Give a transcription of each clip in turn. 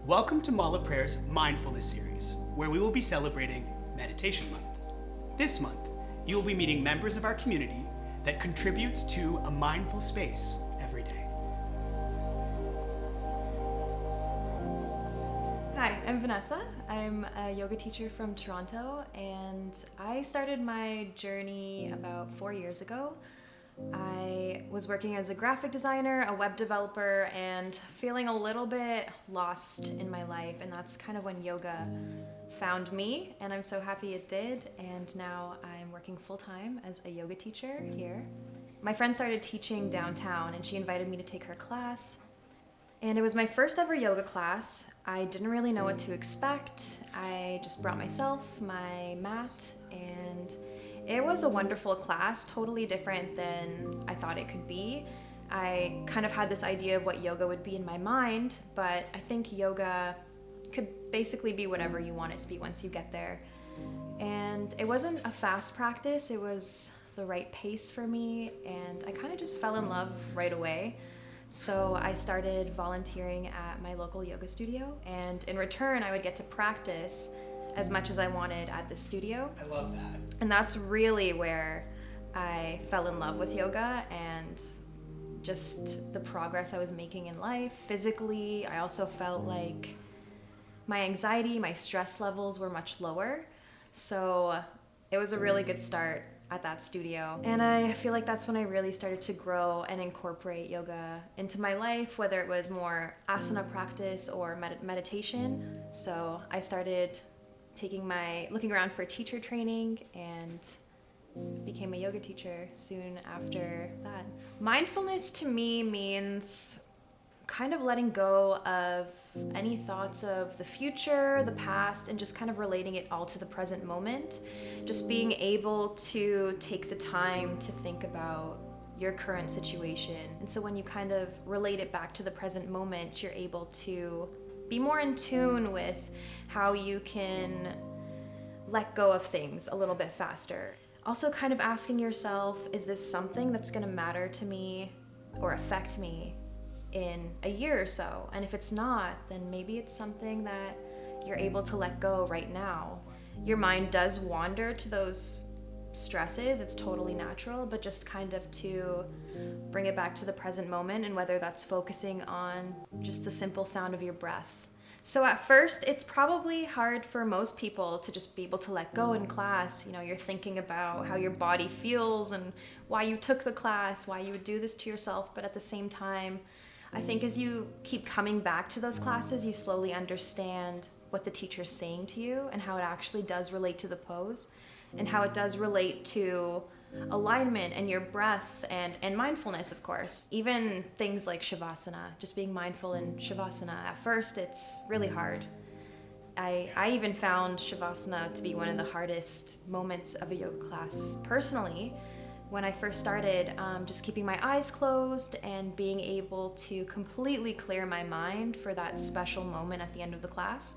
Welcome to Mala Prayer's Mindfulness series, where we will be celebrating Meditation Month. This month, you will be meeting members of our community that contribute to a mindful space every day. Hi, I'm Vanessa. I'm a yoga teacher from Toronto, and I started my journey about 4 years ago. I was working as a graphic designer, a web developer, and feeling a little bit lost in my life, and that's kind of when yoga found me, and I'm so happy it did, and now I'm working full-time as a yoga teacher here. My friend started teaching downtown, and she invited me to take her class. And it was my first ever yoga class. I didn't really know what to expect. I just brought myself, my mat, and it was a wonderful class, totally different than I thought it could be. I kind of had this idea of what yoga would be in my mind, but I think yoga could basically be whatever you want it to be once you get there. And it wasn't a fast practice, it was the right pace for me, and I kind of just fell in love right away. So I started volunteering at my local yoga studio, and in return I would get to practice as much as I wanted at the studio. I love that. And that's really where I fell in love with yoga and just the progress I was making in life. Physically, I also felt like my anxiety, my stress levels were much lower. So it was a really good start at that studio. And I feel like that's when I really started to grow and incorporate yoga into my life, whether it was more asana practice or meditation. So I started looking around for teacher training and became a yoga teacher soon after that. Mindfulness to me means kind of letting go of any thoughts of the future, the past, and just kind of relating it all to the present moment. Just being able to take the time to think about your current situation. And so when you kind of relate it back to the present moment, you're able to be more in tune with how you can let go of things a little bit faster. Also kind of asking yourself, is this something that's gonna matter to me or affect me in a year or so? And if it's not, then maybe it's something that you're able to let go right now. Your mind does wander to those stresses, it's totally natural, but just kind of to bring it back to the present moment, and whether that's focusing on just the simple sound of your breath. So at first, it's probably hard for most people to just be able to let go in class. You know, you're thinking about how your body feels and why you took the class, why you would do this to yourself, but at the same time, I think as you keep coming back to those classes, you slowly understand what the teacher's saying to you and how it actually does relate to the pose and how it does relate to alignment and your breath and mindfulness, of course. Even things like Shavasana, just being mindful in Shavasana. At first, it's really hard. I even found Shavasana to be one of the hardest moments of a yoga class personally. When I first started, just keeping my eyes closed and being able to completely clear my mind for that special moment at the end of the class.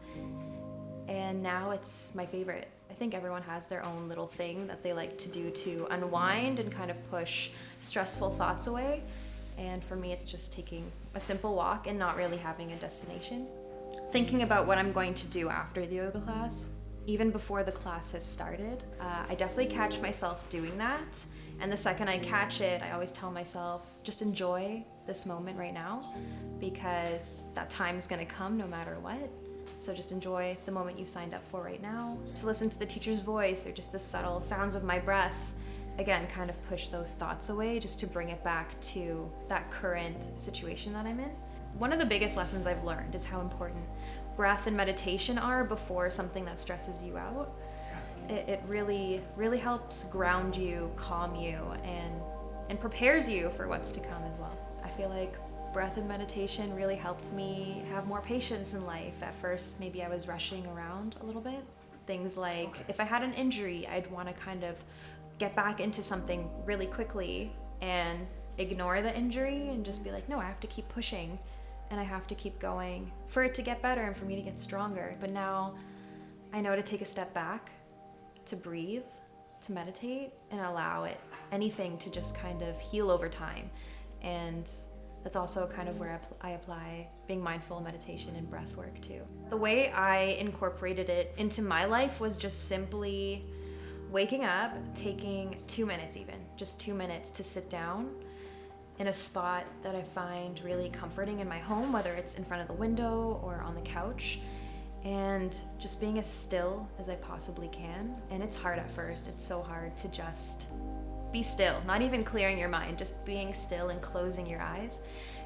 And now it's my favorite. I think everyone has their own little thing that they like to do to unwind and kind of push stressful thoughts away. And for me, it's just taking a simple walk and not really having a destination. Thinking about what I'm going to do after the yoga class, even before the class has started, I definitely catch myself doing that. And the second I catch it, I always tell myself, just enjoy this moment right now, because that time is gonna come no matter what. So just enjoy the moment you signed up for right now. To listen to the teacher's voice or just the subtle sounds of my breath, again, kind of push those thoughts away just to bring it back to that current situation that I'm in. One of the biggest lessons I've learned is how important breath and meditation are before something that stresses you out. It really, really helps ground you, calm you, and prepares you for what's to come as well. I feel like breath and meditation really helped me have more patience in life. At first, maybe I was rushing around a little bit. Things like if I had an injury, I'd want to kind of get back into something really quickly and ignore the injury and just be like, no, I have to keep pushing and I have to keep going for it to get better and for me to get stronger. But now I know to take a step back, to breathe, to meditate, and allow anything to just kind of heal over time. And That's also kind of where I apply being mindful, meditation, and breath work too. The way I incorporated it into my life was just simply waking up, taking 2 minutes even, just 2 minutes to sit down in a spot that I find really comforting in my home, whether it's in front of the window or on the couch, and just being as still as I possibly can. And it's hard at first. It's so hard to just be still, not even clearing your mind, just being still and closing your eyes.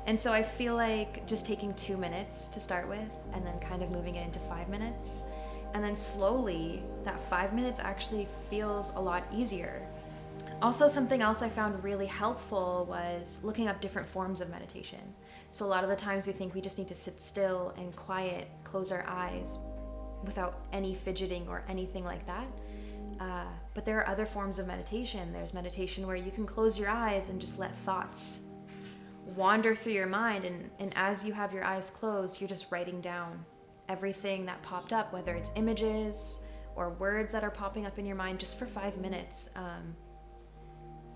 And so I feel like just taking 2 minutes to start with, and then kind of moving it into 5 minutes, and then slowly that 5 minutes actually feels a lot easier. Also, something else I found really helpful was looking up different forms of meditation. So a lot of the times we think we just need to sit still and quiet, close our eyes without any fidgeting or anything like that. But there are other forms of meditation. There's meditation where you can close your eyes and just let thoughts wander through your mind. And as you have your eyes closed, you're just writing down everything that popped up, whether it's images or words that are popping up in your mind, just for 5 minutes.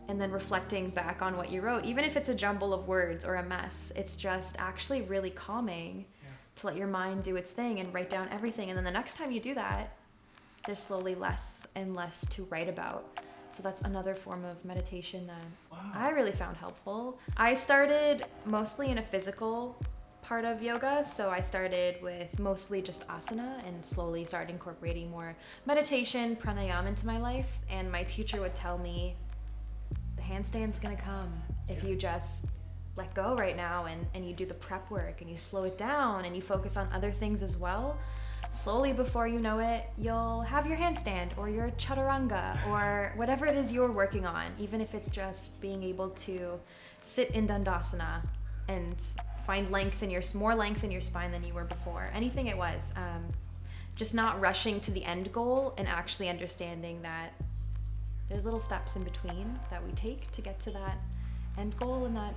And then reflecting back on what you wrote, even if it's a jumble of words or a mess, it's just actually really calming to let your mind do its thing and write down everything. And then the next time you do that, there's slowly less and less to write about. So that's another form of meditation that I really found helpful. I started mostly in a physical part of yoga, so I started with mostly just asana and slowly started incorporating more meditation, pranayama into my life. And my teacher would tell me, the handstand's gonna come if you just let go right now and you do the prep work and you slow it down and you focus on other things as well. Slowly, before you know it, you'll have your handstand or your chaturanga or whatever it is you're working on, even if it's just being able to sit in dandasana and find more length in your spine than you were before. Anything it was. Just not rushing to the end goal and actually understanding that there's little steps in between that we take to get to that end goal, and that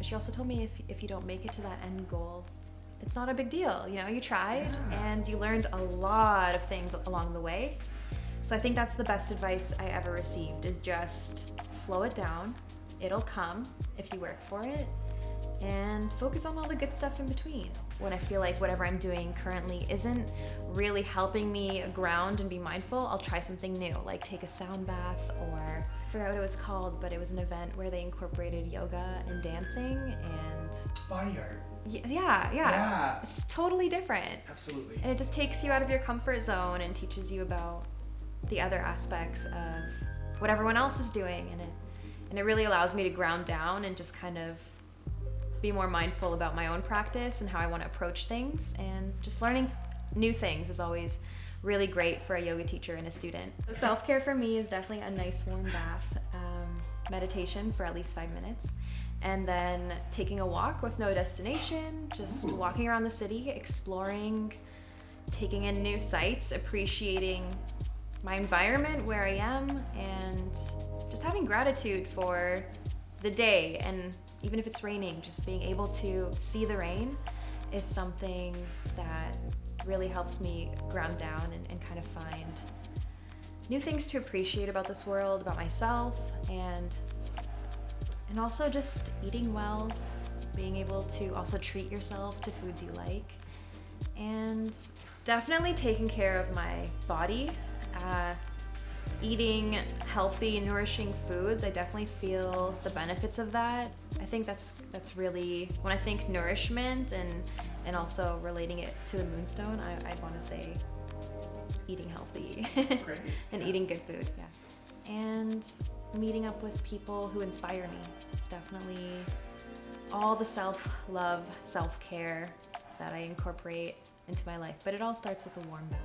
she also told me if you don't make it to that end goal, it's not a big deal. You know, you tried and you learned a lot of things along the way. So I think that's the best advice I ever received, is just slow it down. It'll come if you work for it, and focus on all the good stuff in between. When I feel like whatever I'm doing currently isn't really helping me ground and be mindful, I'll try something new, like take a sound bath, or I forgot what it was called, but it was an event where they incorporated yoga and dancing and Body art. Yeah. It's totally different. Absolutely. And it just takes you out of your comfort zone and teaches you about the other aspects of what everyone else is doing, and it really allows me to ground down and just kind of be more mindful about my own practice and how I want to approach things. And just learning new things is always really great for a yoga teacher and a student. Self-care for me is definitely a nice warm bath, meditation for at least 5 minutes, and then taking a walk with no destination, just walking around the city, exploring, taking in new sights, appreciating my environment where I am, and just having gratitude for the day. And even if it's raining, just being able to see the rain is something that really helps me ground down and kind of find new things to appreciate about this world, about myself, and also just eating well, being able to also treat yourself to foods you like, and definitely taking care of my body, eating healthy, nourishing foods. I definitely feel the benefits of that. I think that's really, when I think nourishment and also relating it to the moonstone, I want to say eating healthy and eating good food, and meeting up with people who inspire me. It's definitely all the self-love, self-care that I incorporate into my life, but it all starts with a warm bath.